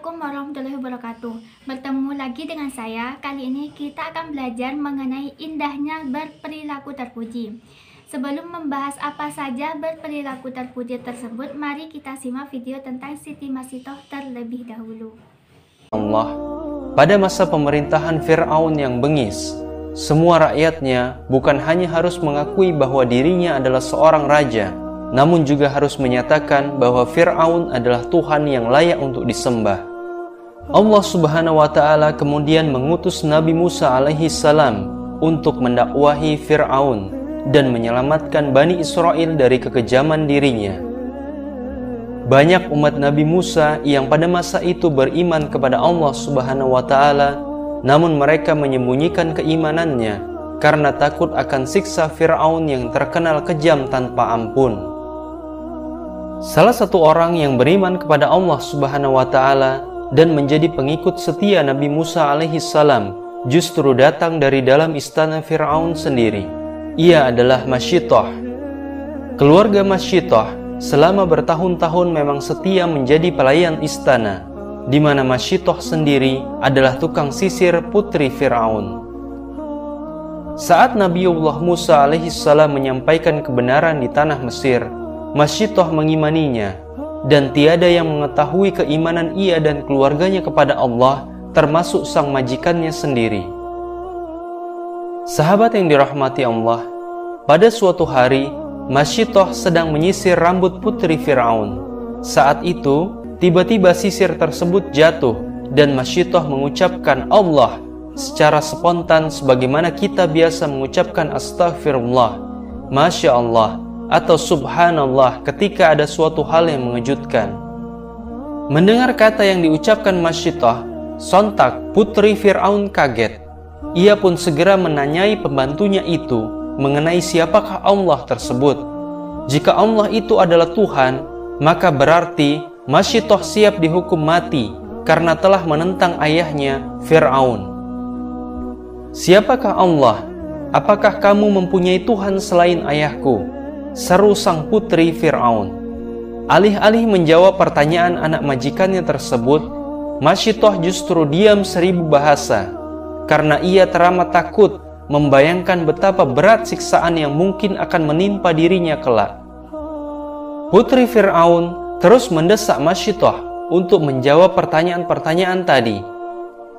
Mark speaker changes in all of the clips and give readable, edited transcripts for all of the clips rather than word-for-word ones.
Speaker 1: Assalamualaikum warahmatullahi wabarakatuh. Bertemu lagi dengan saya. Kali ini kita akan belajar mengenai indahnya berperilaku terpuji. Sebelum membahas apa saja berperilaku terpuji tersebut, mari kita simak video tentang Siti Masitoh terlebih dahulu.
Speaker 2: Allah, pada masa pemerintahan Fir'aun yang bengis, semua rakyatnya bukan hanya harus mengakui bahwa dirinya adalah seorang raja, namun juga harus menyatakan bahwa Fir'aun adalah Tuhan yang layak untuk disembah. Allah Subhanahu wa Ta'ala kemudian mengutus Nabi Musa alaihi salam untuk mendakwahi Fir'aun dan menyelamatkan Bani Israel dari kekejaman dirinya. Banyak umat Nabi Musa yang pada masa itu beriman kepada Allah Subhanahu wa Ta'ala, namun mereka menyembunyikan keimanannya karena takut akan siksa Fir'aun yang terkenal kejam tanpa ampun. Salah satu orang yang beriman kepada Allah Subhanahu wa Ta'ala dan menjadi pengikut setia Nabi Musa alaihi salam justru datang dari dalam istana Fir'aun sendiri. Ia adalah Masyitoh. Keluarga Masyitoh selama bertahun-tahun memang setia menjadi pelayan istana, di mana Masyitoh sendiri adalah tukang sisir putri Fir'aun. Saat Nabiullah Musa alaihi salam menyampaikan kebenaran di tanah Mesir, Masyitoh mengimaninya, dan tiada yang mengetahui keimanan ia dan keluarganya kepada Allah, termasuk sang majikannya sendiri. Sahabat yang dirahmati Allah, pada suatu hari, Masyitoh sedang menyisir rambut putri Fir'aun. Saat itu, tiba-tiba sisir tersebut jatuh, dan Masyitoh mengucapkan Allah secara spontan sebagaimana kita biasa mengucapkan Astaghfirullah, Masya Allah, atau Subhanallah ketika ada suatu hal yang mengejutkan. Mendengar kata yang diucapkan Masyitoh, sontak putri Fir'aun kaget. Ia pun segera menanyai pembantunya itu mengenai siapakah Allah tersebut. Jika Allah itu adalah Tuhan, maka berarti Masyitoh siap dihukum mati karena telah menentang ayahnya Fir'aun. Siapakah Allah? Apakah kamu mempunyai Tuhan selain ayahku? Seru sang putri Fir'aun. Alih-alih menjawab pertanyaan anak majikannya tersebut, Masyitoh justru diam 1000 bahasa, karena ia teramat takut membayangkan betapa berat siksaan yang mungkin akan menimpa dirinya kelak. Putri Fir'aun terus mendesak Masyitoh untuk menjawab pertanyaan-pertanyaan tadi,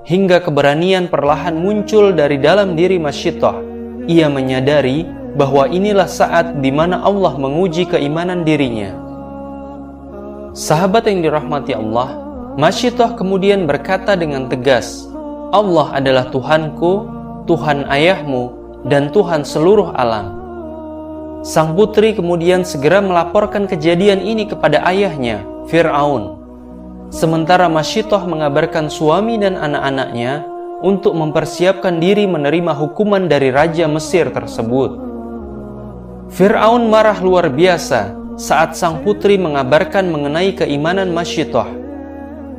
Speaker 2: hingga keberanian perlahan muncul dari dalam diri Masyitoh. Ia menyadari bahwa inilah saat di mana Allah menguji keimanan dirinya. Sahabat yang dirahmati Allah, Masyitoh kemudian berkata dengan tegas, Allah adalah Tuhanku, Tuhan ayahmu, dan Tuhan seluruh alam. Sang putri kemudian segera melaporkan kejadian ini kepada ayahnya, Fir'aun. Sementara Masyitoh mengabarkan suami dan anak-anaknya untuk mempersiapkan diri menerima hukuman dari Raja Mesir tersebut. Fir'aun marah luar biasa saat sang putri mengabarkan mengenai keimanan Masyitoh.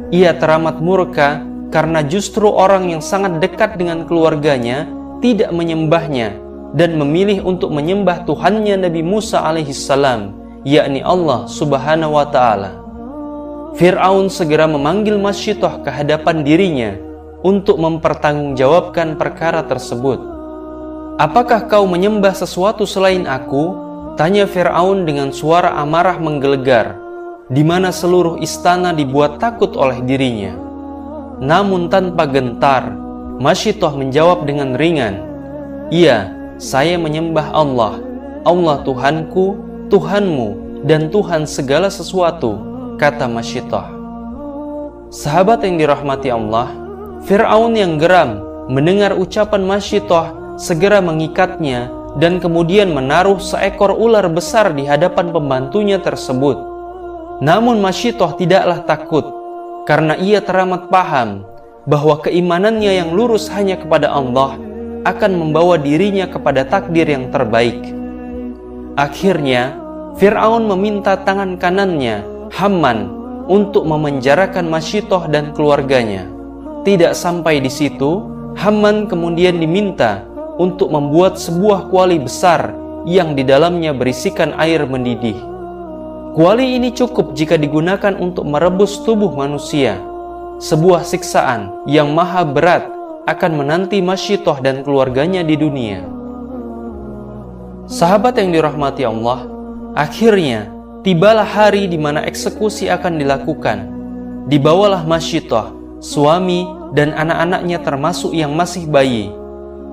Speaker 2: Ia teramat murka karena justru orang yang sangat dekat dengan keluarganya tidak menyembahnya dan memilih untuk menyembah Tuhannya Nabi Musa alaihissalam, yakni Allah Subhanahu wa Ta'ala. Fir'aun segera memanggil Masyitoh ke hadapan dirinya untuk mempertanggungjawabkan perkara tersebut. Apakah kau menyembah sesuatu selain aku? Tanya Fir'aun dengan suara amarah menggelegar, di mana seluruh istana dibuat takut oleh dirinya. Namun tanpa gentar, Masyitoh menjawab dengan ringan, iya, saya menyembah Allah, Allah Tuhanku, Tuhanmu, dan Tuhan segala sesuatu, kata Masyitoh. Sahabat yang dirahmati Allah, Fir'aun yang geram mendengar ucapan Masyitoh segera mengikatnya dan kemudian menaruh seekor ular besar di hadapan pembantunya tersebut. Namun Masyitoh tidaklah takut, karena ia teramat paham bahwa keimanannya yang lurus hanya kepada Allah akan membawa dirinya kepada takdir yang terbaik. Akhirnya, Fir'aun meminta tangan kanannya, Haman, untuk memenjarakan Masyitoh dan keluarganya. Tidak sampai di situ, Haman kemudian diminta untuk membuat sebuah kuali besar yang di dalamnya berisikan air mendidih. Kuali ini cukup jika digunakan untuk merebus tubuh manusia. sebuah siksaan yang maha berat akan menanti Masyitoh dan keluarganya di dunia. Sahabat yang dirahmati Allah, akhirnya tibalah hari di mana eksekusi akan dilakukan. Dibawalah Masyitoh, suami dan anak-anaknya termasuk yang masih bayi.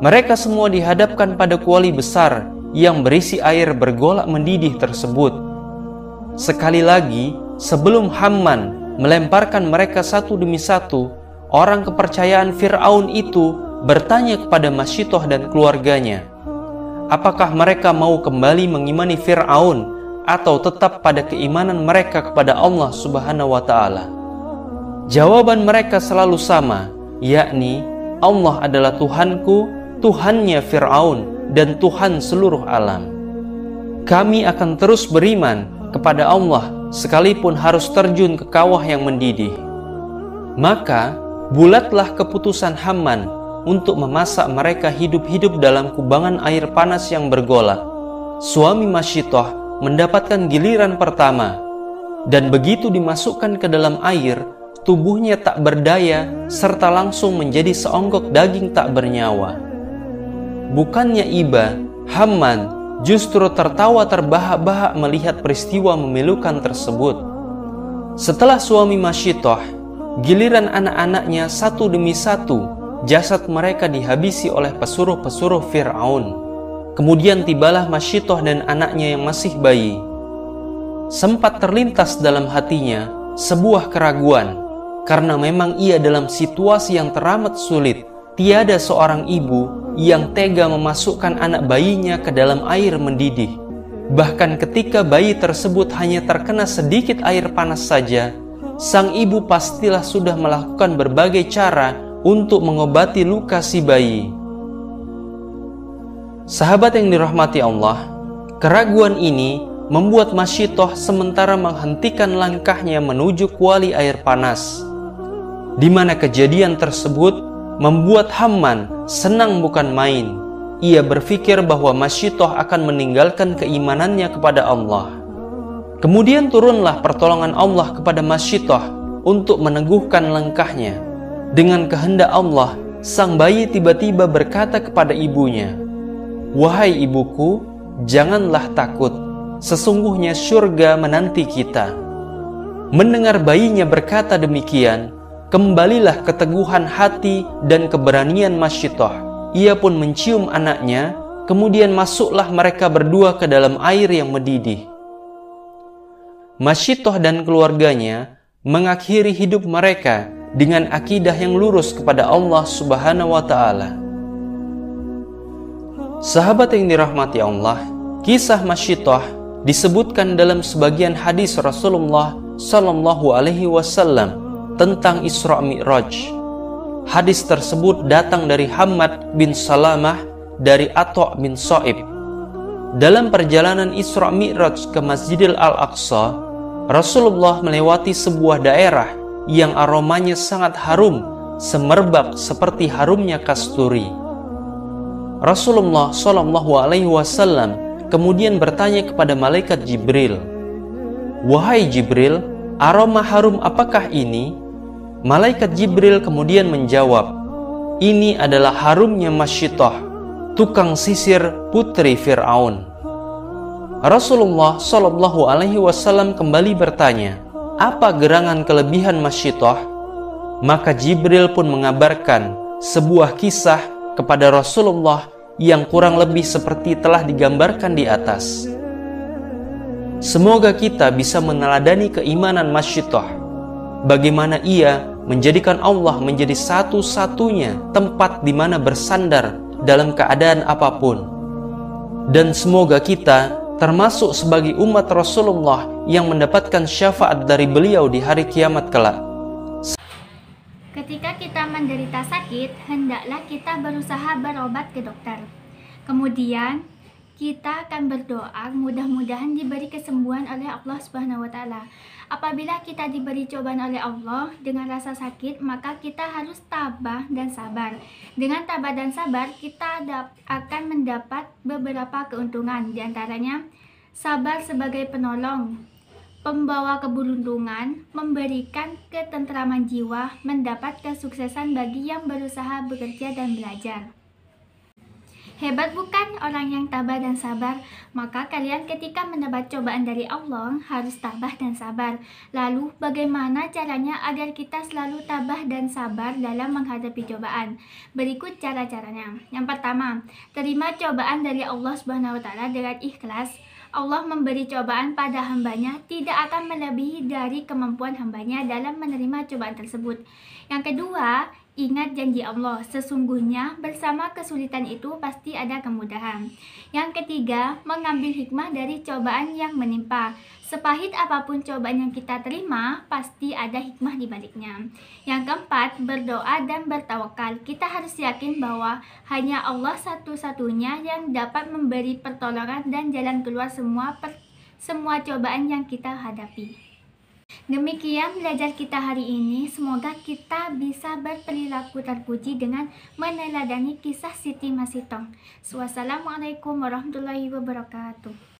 Speaker 2: Mereka semua dihadapkan pada kuali besar yang berisi air bergolak mendidih tersebut. Sekali lagi, sebelum Hamman melemparkan mereka satu demi satu, orang kepercayaan Fir'aun itu bertanya kepada Masyitoh dan keluarganya, apakah mereka mau kembali mengimani Fir'aun atau tetap pada keimanan mereka kepada Allah Subhanahu wa Ta'ala? Jawaban mereka selalu sama, yakni Allah adalah Tuhanku, Tuhannya Fir'aun, dan Tuhan seluruh alam. Kami akan terus beriman kepada Allah sekalipun harus terjun ke kawah yang mendidih. Maka bulatlah keputusan Hamman untuk memasak mereka hidup-hidup dalam kubangan air panas yang bergolak. Suami Masyitoh mendapatkan giliran pertama, dan begitu dimasukkan ke dalam air, tubuhnya tak berdaya serta langsung menjadi seonggok daging tak bernyawa. Bukannya iba, Hamman justru tertawa terbahak-bahak melihat peristiwa memilukan tersebut. Setelah suami Masyitoh, giliran anak-anaknya satu demi satu, jasad mereka dihabisi oleh pesuruh-pesuruh Fir'aun. Kemudian tibalah Masyitoh dan anaknya yang masih bayi. Sempat terlintas dalam hatinya sebuah keraguan, karena memang ia dalam situasi yang teramat sulit. Tiada seorang ibu yang tega memasukkan anak bayinya ke dalam air mendidih. Bahkan ketika bayi tersebut hanya terkena sedikit air panas saja, sang ibu pastilah sudah melakukan berbagai cara untuk mengobati luka si bayi. Sahabat yang dirahmati Allah, keraguan ini membuat Masyitoh sementara menghentikan langkahnya menuju kuali air panas, di mana kejadian tersebut membuat Hamman senang bukan main. Ia berpikir bahwa Masyitoh akan meninggalkan keimanannya kepada Allah. Kemudian turunlah pertolongan Allah kepada Masyitoh untuk meneguhkan langkahnya. Dengan kehendak Allah, sang bayi tiba-tiba berkata kepada ibunya, "Wahai ibuku, janganlah takut. Sesungguhnya surga menanti kita." Mendengar bayinya berkata demikian, kembalilah keteguhan hati dan keberanian Masyitoh. Ia pun mencium anaknya, kemudian masuklah mereka berdua ke dalam air yang mendidih. Masyitoh dan keluarganya mengakhiri hidup mereka dengan akidah yang lurus kepada Allah Subhanahu wa Ta'ala. Sahabat yang dirahmati Allah, kisah Masyitoh disebutkan dalam sebagian hadis Rasulullah Sallallahu Alaihi Wasallam tentang Isra Mi'raj. Hadis tersebut datang dari Hammad bin Salamah dari Atha bin Sa'ib. Dalam perjalanan Isra Mi'raj ke Masjidil Al-Aqsa, Rasulullah melewati sebuah daerah yang aromanya sangat harum, semerbak seperti harumnya kasturi. Rasulullah Shallallahu Alaihi Wasallam kemudian bertanya kepada malaikat Jibril, "Wahai Jibril, aroma harum apakah ini?" Malaikat Jibril kemudian menjawab, "Ini adalah harumnya Masyitoh, tukang sisir putri Fir'aun." Rasulullah Shallallahu Alaihi Wasallam kembali bertanya, "Apa gerangan kelebihan Masyitoh?" Maka Jibril pun mengabarkan sebuah kisah kepada Rasulullah yang kurang lebih seperti telah digambarkan di atas. Semoga kita bisa meneladani keimanan Masyitoh, bagaimana ia menjadikan Allah menjadi satu-satunya tempat di mana bersandar dalam keadaan apapun. Dan semoga kita termasuk sebagai umat Rasulullah yang mendapatkan syafaat dari beliau di hari kiamat kelak.
Speaker 1: Ketika kita menderita sakit, hendaklah kita berusaha berobat ke dokter. Kemudian kita akan berdoa mudah-mudahan diberi kesembuhan oleh Allah Subhanahu wa Ta'ala. Apabila kita diberi cobaan oleh Allah dengan rasa sakit, maka kita harus tabah dan sabar. Dengan tabah dan sabar, kita akan mendapat beberapa keuntungan. Di antaranya, sabar sebagai penolong. pembawa keberuntungan, memberikan ketentraman jiwa, mendapat kesuksesan bagi yang berusaha bekerja dan belajar. Hebat bukan orang yang tabah dan sabar? Maka kalian ketika mendapat cobaan dari Allah harus tabah dan sabar. Lalu bagaimana caranya agar kita selalu tabah dan sabar dalam menghadapi cobaan? Berikut cara-caranya. Yang pertama, terima cobaan dari Allah Subhanahu wa taala dengan ikhlas. Allah memberi cobaan pada hambanya tidak akan melebihi dari kemampuan hambanya dalam menerima cobaan tersebut. Yang kedua, ingat janji Allah, sesungguhnya bersama kesulitan itu pasti ada kemudahan. Yang ketiga, mengambil hikmah dari cobaan yang menimpa. Sepahit apapun cobaan yang kita terima, pasti ada hikmah di baliknya. Yang keempat, berdoa dan bertawakal. Kita harus yakin bahwa hanya Allah satu-satunya yang dapat memberi pertolongan dan jalan keluar semua cobaan yang kita hadapi. Demikian belajar kita hari ini. Semoga kita bisa berperilaku terpuji dengan meneladani kisah Siti Masitong. Wassalamualaikum warahmatullahi wabarakatuh.